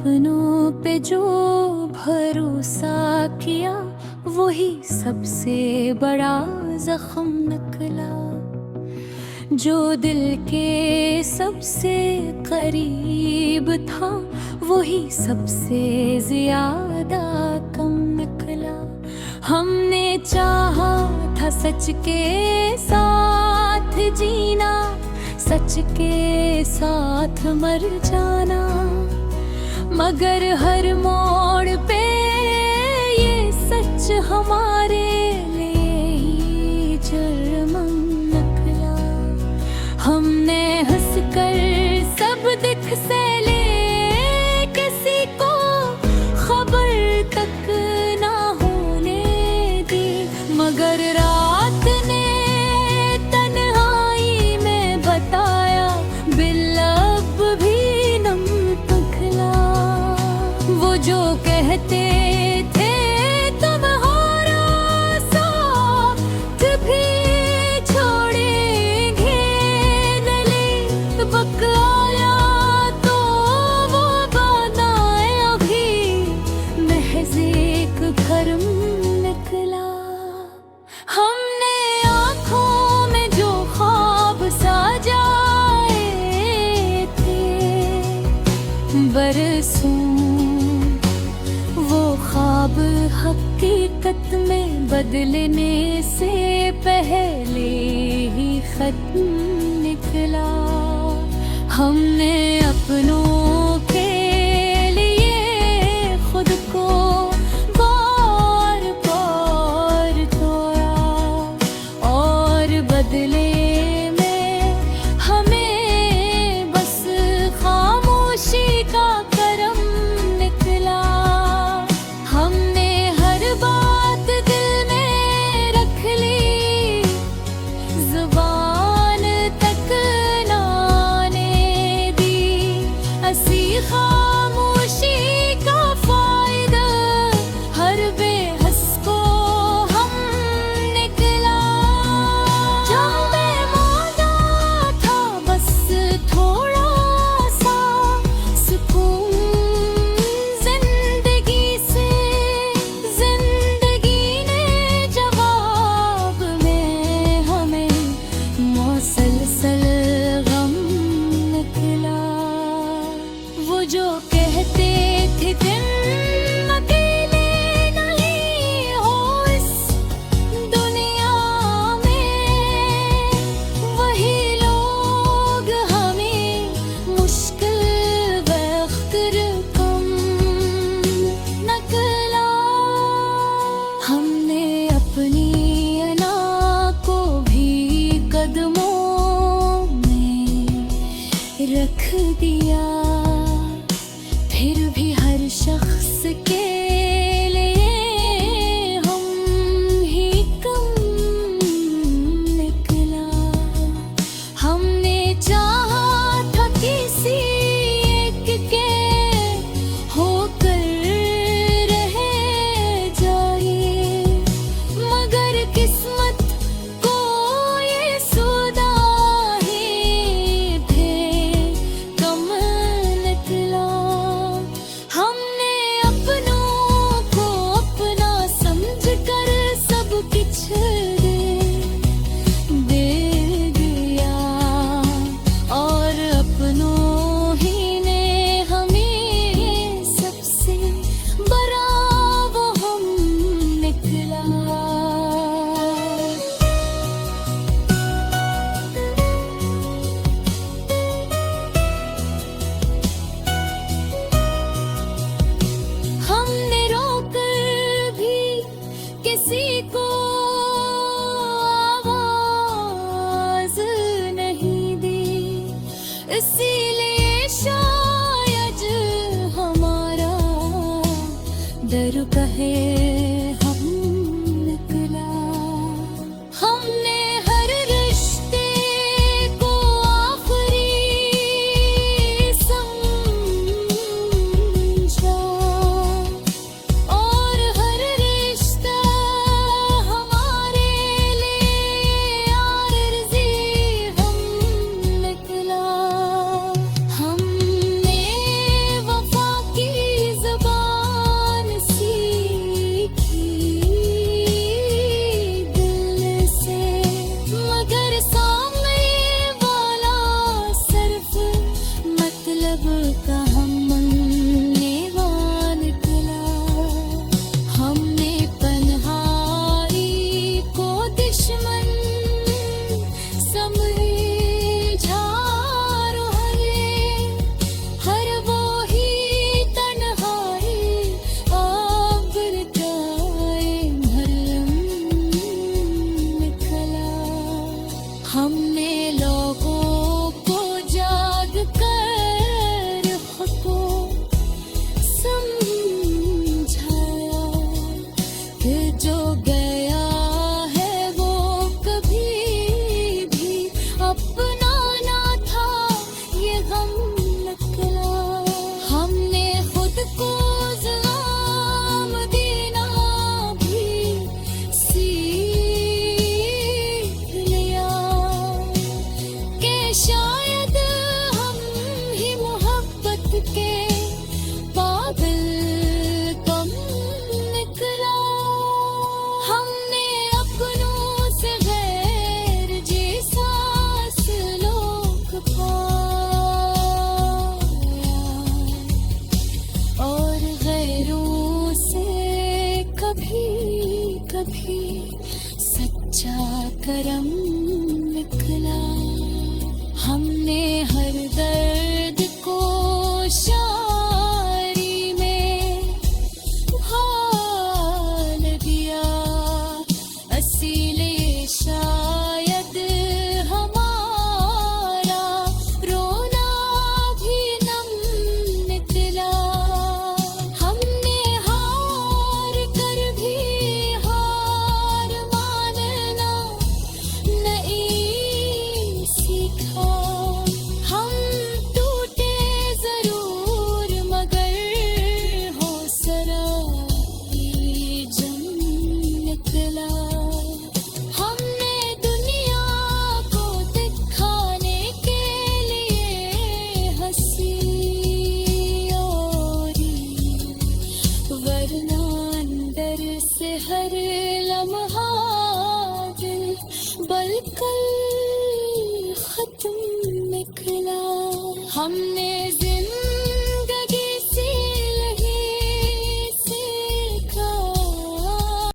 अपनों पे जो भरोसा किया वही सबसे बड़ा जख्म निकला। जो दिल के सबसे करीब था वही सबसे ज्यादा कम निकला। हमने चाहा था सच के साथ जीना, सच के साथ मर जाना, मगर हर मोड़ पे ये सच हमारे लिए ही जुर्म निकला। हमने हंसकर सब दिख से ले किसी को खबर तक ना होने दी, मगर रात ने तन्हाई में बताया बिलब भी नम तखला। वो जो कहते थे तुम्हारा साथ भी छोड़ेंगे नली, बकाया तो वो बनाए अभी महज एक भरम निकला। हमने आँखों में जो ख्वाब सजाए थे बरसों, वो ख्वाब हकीकत में बदलने से पहले ही खत्म निकला। हमने अपनों के लिए खुद को बार बार तोड़ा, और बदले में हमें बस खामोशी का करम निकला। हमने हर बात दिल में रख ली, जुबान तक ना आने दी, हंसी खामोशी का फायदा हर बेहस को हम निकला। जब बेमाना था बस थोड़ा सा सुकून जिंदगी से, जिंदगी ने जवाब में हमें मुसलसल गम निकला। वो जो कहते थे तुम अकेले नहीं हो इस दुनिया में, वही लोग हमें मुश्किल वक्त कम निकला। हमने अपनी अना को भी कदमों में रख दिया, फिर भी हर शख्स के लिए हम ही कम निकला। हमने चाहा था किसी एक के होकर रह जाए, मगर किस्मत को ये सुदा ही थे कम जो गया है वो कभी भी अपना ना था, ये गम निकला। हमने खुद को ज़िलाम देना भी सीख लिया कि शायद हम ही मोहब्बत के पागल कम निकला। हमने अपनों से गैर जैसा सलूक पाया और गैरों से कभी कभी सच्चा करम निकला। हमने हर दर्द को शायरी में ढाल दिया, इसीलिए शायद हमारा रोना भी नम निकला। हमने हार कर भी हार मानना नहीं सीखा। हम टूटे जरूर मगर हौसला ही जम निकला। हमने दुनिया को दिखाने के लिए हंसी औरी, वरना अंदर से हर लम्हा दिल बलकल खत्म निकला। हमने